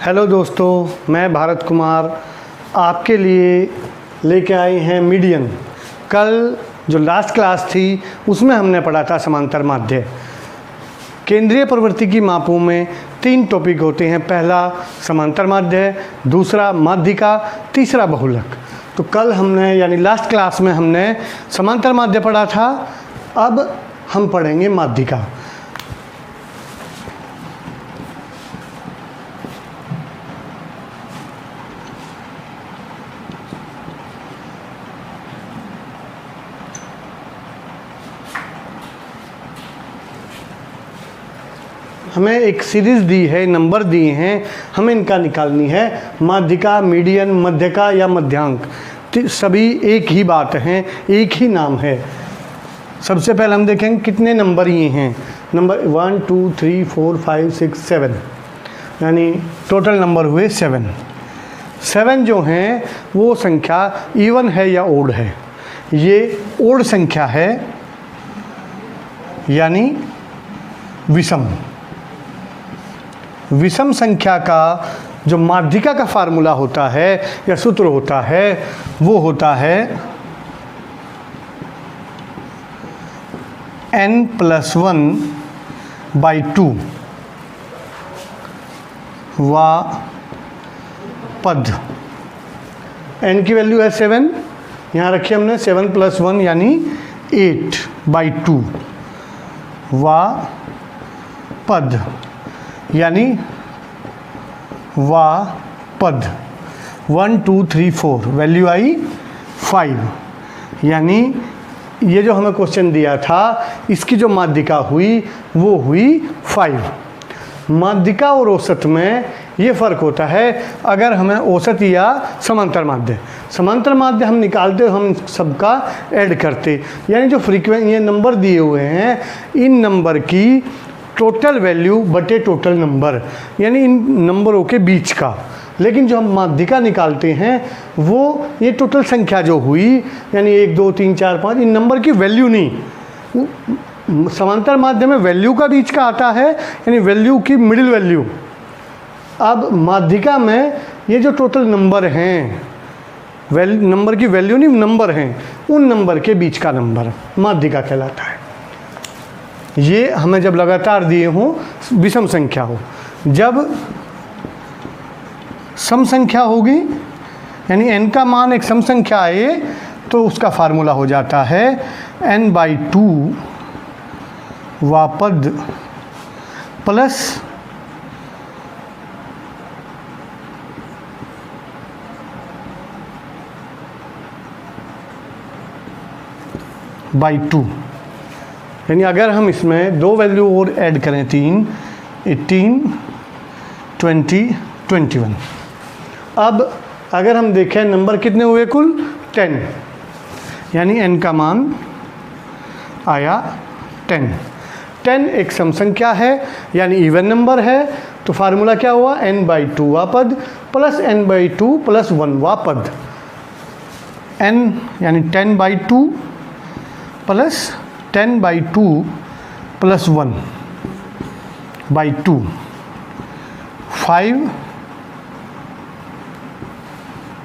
Hello दोस्तों, मैं भारत कुमार आपके लिए लेके आए हैं मीडियन। कल जो लास्ट क्लास थी उसमें हमने पढ़ा था समांतर माध्य। केंद्रीय प्रवृत्ति की मापों में 3 टॉपिक होते हैं। पहला समांतर माध्य, दूसरा माध्यिका, तीसरा बहुलक। तो कल हमने यानी लास्ट क्लास में हमने समांतर माध्य पढ़ा था। अब हम पढ़ेंगे माध्यिका। हमें एक सीरीज़ दी है, नंबर दिए हैं, हमें इनका निकालनी है। माध्यिका, मीडियन, मध्यका या मध्यांक, सभी एक ही बात हैं, एक ही नाम है। सबसे पहले हम देखेंगे कितने नंबर ये हैं। नंबर 1 2 3 4 5 6 7, यानी टोटल नंबर हुए 7। 7 जो हैं वो संख्या इवन है या ओड है। ये ओड संख्या है यानी विषम। विषम संख्या का जो माध्यिका का फार्मूला होता है या सूत्र होता है वो होता है n+1/2 वा पद। n की वैल्यू है 7, यहाँ रखी हमने 7 + 1 यानी 8/2 वा पद, यानी वा पद 1 2 3 4, वैल्यू आई 5। यानी ये जो हमें क्वेश्चन दिया था इसकी जो माध्यिका हुई वो हुई 5। माध्यिका और औसत में ये फ़र्क होता है। अगर हमें औसत या समांतर माध्य हम निकालते, हम सबका ऐड करते, यानी जो फ्रीक्वेंसी ये नंबर दिए हुए हैं इन नंबर की टोटल वैल्यू बटे टोटल नंबर, यानी इन नंबरों के बीच का। लेकिन जो हम माध्यिका निकालते हैं वो ये टोटल संख्या जो हुई यानी 1 2 3 4 5, इन नंबर की वैल्यू नहीं। समांतर माध्य में वैल्यू का बीच का आता है, यानी वैल्यू की मिडिल वैल्यू। अब माध्यिका में ये जो टोटल नंबर हैं, नंबर की वैल्यू नहीं, नंबर हैं, उन नंबर के बीच का नंबर माध्यिका कहलाता है। ये हमें जब लगातार दिए हों, विषम संख्या हो। जब सम संख्या होगी यानी n का मान एक सम संख्या आए तो उसका फार्मूला हो जाता है n/2 वा पद प्लस /2। यानी अगर हम इसमें 2 वैल्यू और ऐड करें, 3 18 20 21। अब अगर हम देखें नंबर कितने हुए कुल 10, यानी n का मान आया 10। 10 एक सम संख्या है यानी इवन नंबर है, तो फार्मूला क्या हुआ n/2 वा पद प्लस n/2 + 1 वा पद। n यानी 10/2 प्लस 10/2 + 1/2 5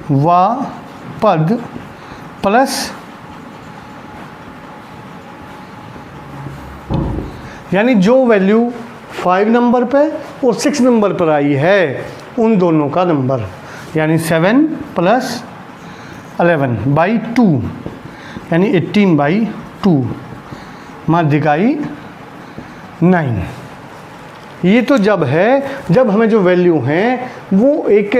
वा पद प्लस, यानी जो वैल्यू 5 नंबर पे और 6 नंबर पर आई है उन दोनों का नंबर, यानी 7 + 11/2 यानी 18/2, माध्यिकाई 9। ये तो जब है जब हमें जो वैल्यू हैं वो एक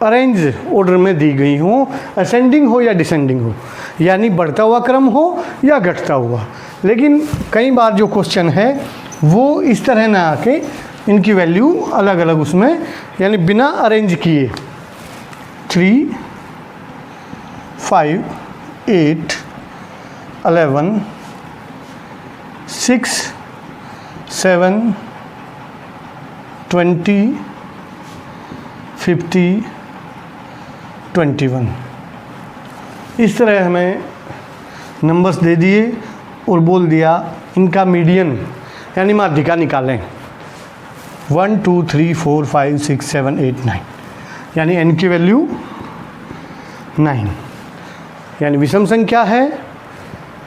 अरेंज ऑर्डर में दी गई हो, असेंडिंग हो या डिसेंडिंग हो, यानी बढ़ता हुआ क्रम हो या घटता हुआ। लेकिन कई बार जो क्वेश्चन है वो इस तरह ना आके इनकी वैल्यू अलग अलग उसमें, यानी बिना अरेंज किए 3 5 8 11 6 7 20 50 21, इस तरह हमें नंबर्स दे दिए और बोल दिया इनका मीडियन यानी माध्यिका निकालें। 1 2 3 4 5 6 7 8 9, यानी n की वैल्यू 9, यानी विषम संख्या है।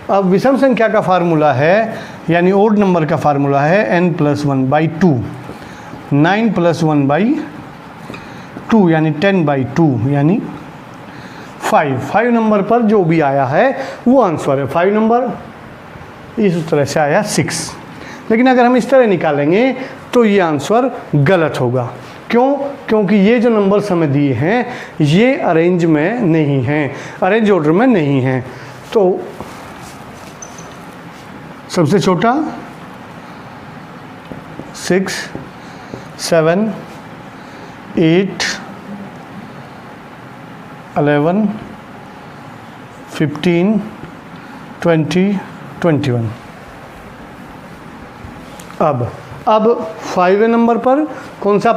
अब विषम संख्या का फार्मूला है, यानी ओड नंबर का फार्मूला है n + 1/2, 9 + 1/2 यानी 10/2 यानी 5 नंबर पर जो भी आया है वो आंसर है। 5 नंबर इस तरह से आया 6, लेकिन अगर हम इस तरह निकालेंगे तो ये आंसर गलत होगा। क्यों? क्योंकि ये जो नंबर्स हमें दिए हैं ये अरेंज में नहीं हैं, अरेंज ऑर्डर में नहीं हैं। तो सबसे छोटा 6 7 8 11 15 20 21। अब 5 नंबर पर कौन सा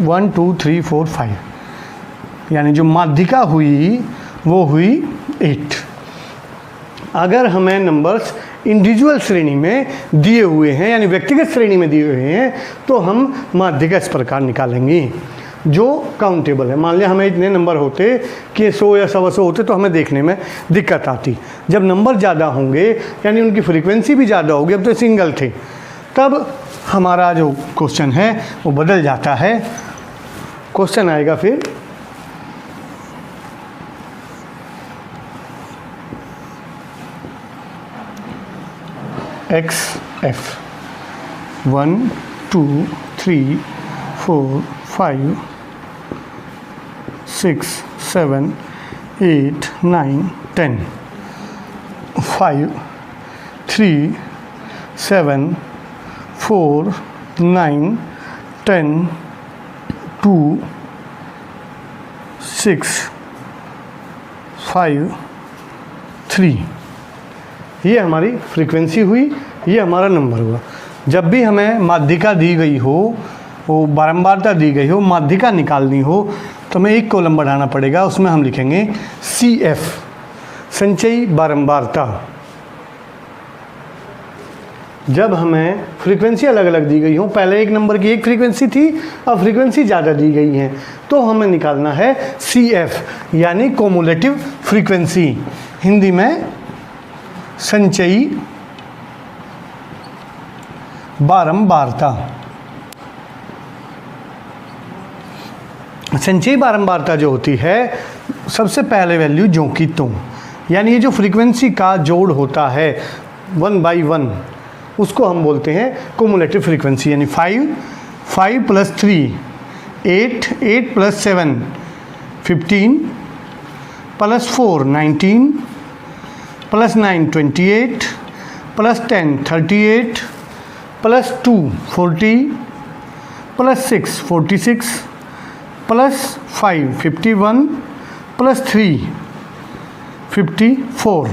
1 2 3 4 5, यानी जो माध्यिका हुई वो हुई 8। अगर हमें नंबर्स इंडिविजुअल श्रेणी में दिए हुए हैं, यानी व्यक्तिगत श्रेणी में दिए हुए हैं, तो हम माध्यिका इस प्रकार निकालेंगे जो काउंटेबल है। मान लिया हमें इतने नंबर होते कि 100 या 125 होते तो हमें देखने में दिक्कत आती। जब नंबर ज़्यादा होंगे यानी उनकी फ्रीक्वेंसी भी ज़्यादा होगी, अब तो सिंगल थे, तब हमारा जो क्वेश्चन है वो बदल जाता है। क्वेश्चन आएगा फिर XF 1 2 3 4 5 6 7 8 9 10 5 3 7 4 9 10 2 6 5 3, ये हमारी फ्रीक्वेंसी हुई, ये हमारा नंबर हुआ। जब भी हमें माध्यिका दी गई हो, वो बारंबारता दी गई हो, माध्यिका निकालनी हो, तो हमें एक कॉलम बढ़ाना पड़ेगा, उसमें हम लिखेंगे CF, संचयी बारंबारता। जब हमें फ्रीक्वेंसी अलग अलग दी गई हो, पहले एक नंबर की एक फ्रीक्वेंसी थी, अब फ्रीक्वेंसी ज़्यादा दी गई है, तो हमें निकालना है CF, यानी कोमुलेटिव फ्रीक्वेंसी, हिंदी में संचयी बारंबारता। संचयी बारंबारता जो होती है, सबसे पहले वैल्यू जो की त्यों, यानी ये जो फ्रीक्वेंसी का जोड़ होता है 1/1, उसको हम बोलते हैं कोमुलेटिव फ्रीक्वेंसी। यानी 5 + 3 8 8 + 7 15 + 4 19 + 9 28 + 10 38 + 2 40 + 6 46 + 5 51 + 3 54,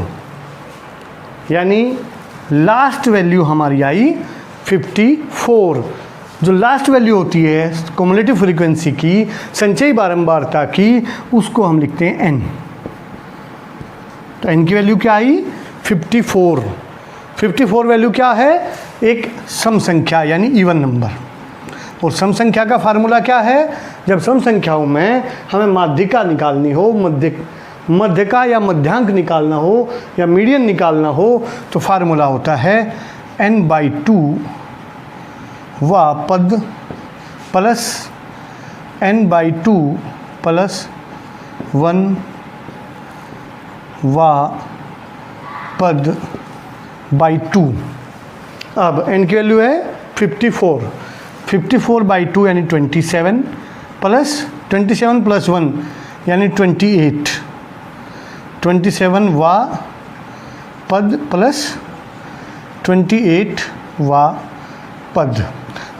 यानी लास्ट वैल्यू हमारी आई 54। जो लास्ट वैल्यू होती है कोमुलेटिव फ्रीक्वेंसी की, संचयी बारंबारता की, उसको हम लिखते हैं n। तो n की वैल्यू क्या आई 54। 54 वैल्यू क्या है? एक सम संख्या यानी इवन नंबर। और सम संख्या का फार्मूला क्या है? जब सम संख्याओं में हमें माध्यिका निकालनी हो, मध्यका या मध्यांक निकालना हो या मीडियन निकालना हो, तो फार्मूला होता है n/2 वा पद प्लस n/2 + 1 वा पद बाई 2। अब n की वैल्यू है 54। 54/2 यानी 27 प्लस 27 + 1 यानी 28। 27 वा पद प्लस 28 वा पद।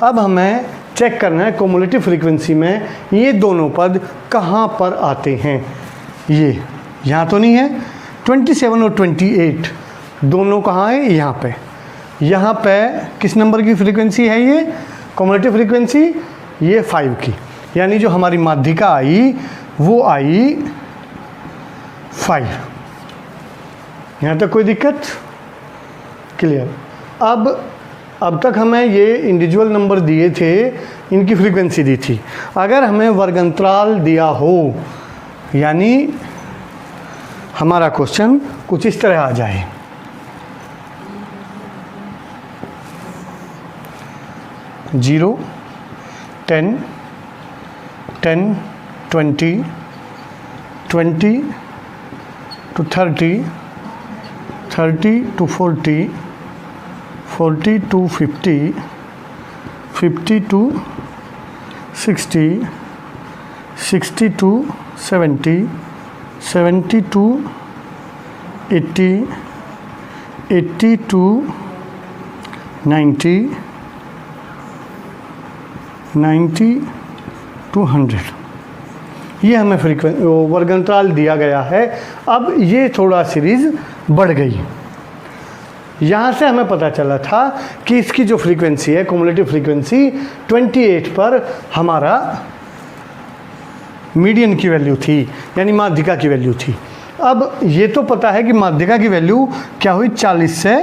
अब हमें चेक करना है कोमुलेटिव फ्रीक्वेंसी में ये दोनों पद कहाँ पर आते हैं। ये यहाँ तो नहीं है, 27 और 28 दोनों कहाँ है? यहाँ पे। यहाँ पे किस नंबर की फ्रीक्वेंसी है? ये कोमुलेटिव फ्रीक्वेंसी ये 5 की, यानी जो हमारी माध्यिका आई वो आई 5। यहाँ तक कोई दिक्कत? क्लियर। अब अब तक हमें ये इंडिविजुअल नंबर दिए थे, इनकी फ्रीक्वेंसी दी थी। अगर हमें वर्गंतराल दिया हो, यानी हमारा क्वेश्चन कुछ इस तरह आ जाए, 0, 10, 10, 20, 20 to 30, 30 to 40, 40 to 50, 50 to 60, 60 to 70, 70 to 80, 80 to 90, 90 to 100। ये हमें वर्गंतराल दिया गया है। अब ये थोड़ा सीरीज़ बढ़ गई। यहाँ से हमें पता चला था कि इसकी जो फ्रीक्वेंसी है, क्युमुलेटिव फ्रीक्वेंसी 28 पर हमारा मीडियन की वैल्यू थी, यानी माध्यिका की वैल्यू थी। अब ये तो पता है कि माध्यिका की वैल्यू क्या हुई, 40 से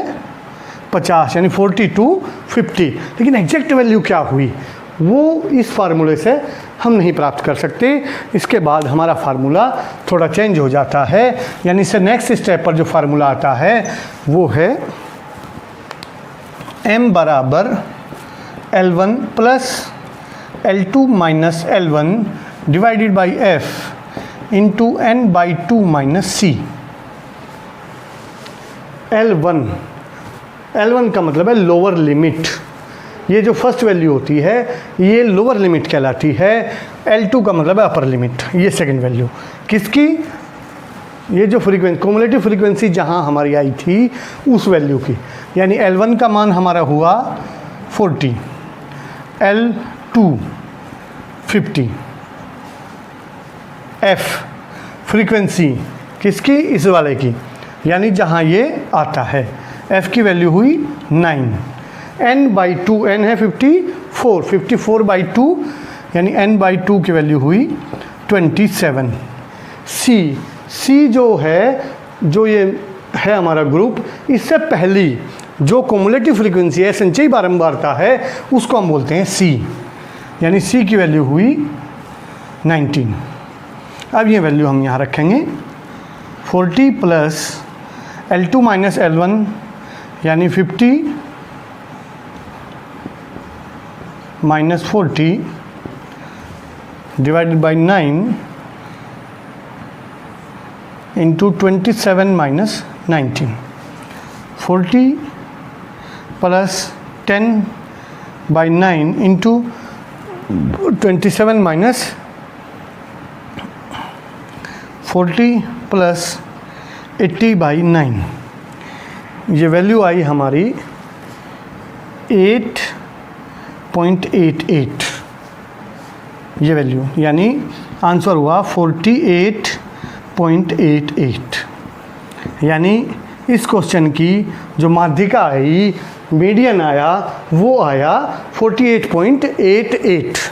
50, यानी 40 to 50, लेकिन एग्जैक्ट वैल्यू क्या हुई वो इस फार्मूले से हम नहीं प्राप्त कर सकते। इसके बाद हमारा फार्मूला थोड़ा चेंज हो जाता है, यानी इससे नेक्स्ट स्टेप पर जो फार्मूला आता है वो है m बराबर L1 plus L2 minus L1 divided by f into n by 2 minus c। L1 का मतलब है लोअर लिमिट। ये जो फर्स्ट वैल्यू होती है ये लोअर लिमिट कहलाती है। L2 का मतलब है अपर लिमिट, ये सेकंड वैल्यू किसकी, ये जो फ्रीक्वेंसी क्युमुलेटिव फ्रीक्वेंसी जहाँ हमारी आई थी उस वैल्यू की, यानी L1 का मान हमारा हुआ 40, L2 50, F फ्रीक्वेंसी किसकी, इस वाले की, यानी जहाँ ये आता है, F की वैल्यू हुई 9, n बाई 2, n है 54, 54 बाई 2 यानी n बाई 2 की वैल्यू हुई 27। C जो है, जो ये है हमारा ग्रुप, इससे पहली जो क्युमुलेटिव फ्रीक्वेंसी है, संचयी बारंबारता है, उसको हम बोलते हैं C, यानी C की वैल्यू हुई 19। अब ये वैल्यू हम यहाँ रखेंगे, 40 प्लस L2 माइनस L1 यानी 50 minus 40 divided by 9 into 27 minus 19। 40 plus 10 by 9 into 27 minus 40 plus 80 by 9। ये वैल्यू आई हमारी 8.88, ये वैल्यू, यानी आंसर हुआ 48.88। यानी इस क्वेश्चन की जो माध्यिका आई, मीडियन आया, वो आया 48.88।